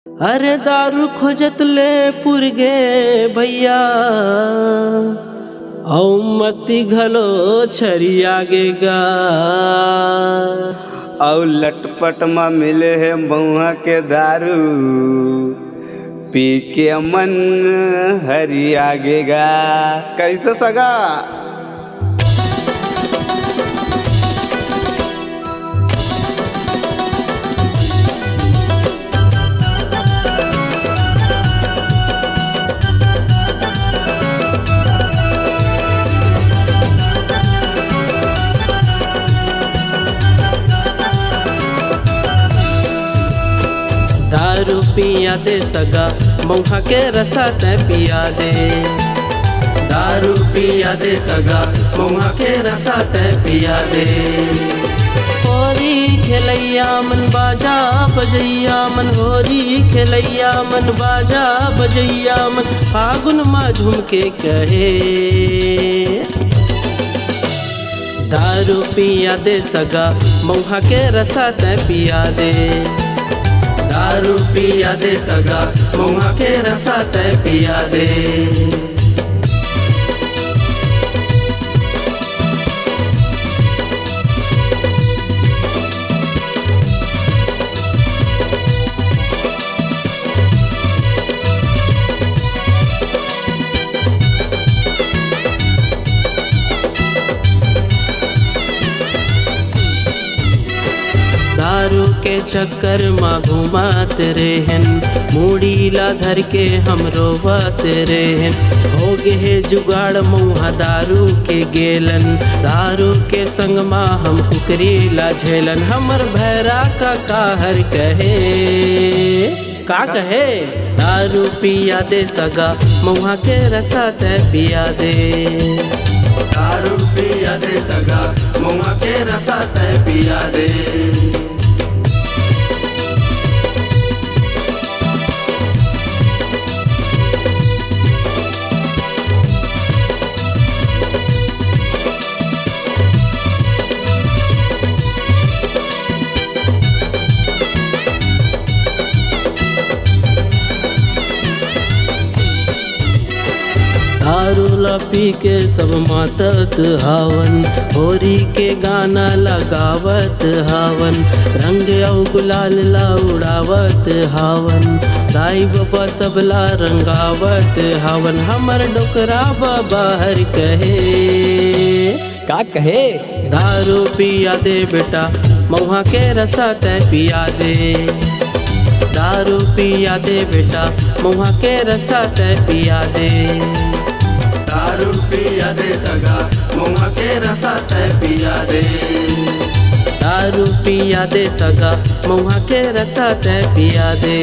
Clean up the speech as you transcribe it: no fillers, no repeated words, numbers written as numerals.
अरे दारू खोजत ले पुरगे भैया औ मती घलो छरियागेगा और लटपट में मिले है बउआ के दारू पी के मन हरियागेगा। कैसे सगा दारू पिया दे सगा मऊहा के रसा तै पिया दे। दारू पिया दे सगा मऊहा के रसा तै पिया दे। होरी खेलैया मन बाजा बजैया मन, होरी खेलैया मन बाजा बजैया मन, फागुन मा झूम के कहे। दारू पिया दे सगा मऊहा के रसा तै पिया दे। दारू पिया दे सगा मऊहा के रसा तै पिया दे। दारू के चक्कर माँ घुमात रेहन, मूड़ी ला धर के हम रोवत रेहन। हो गे है जुगाड़ मऊहा दारू के गेलन, दारू के संग माँ हम कुकरी ला झेलन। हमर भैरा का काहर कहे का कहे। दारू पिया दे सगा मऊहा के रसा तै पिया दे। दारू पिया दे सगा मऊहा के रसा तै पिया दे। दारू ला पी के सब मातत हावन, होरी के गाना लगावत हावन। रंग औ गुलाल ला उड़ावत हावन, दाई बाबा सब ला रंगावत हावन। हमर डोकरा बाबा हर कहे का कहे। दारू पिया दे बेटा मऊहा के रसा तै पिया दे। दारू पिया दे बेटा मऊहा के रसा तै पिया दे। दारू पिया दे सगा मऊहा के रसा तै पिया दे। दारू पिया दे सगा मऊहा के रसा तै पिया दे।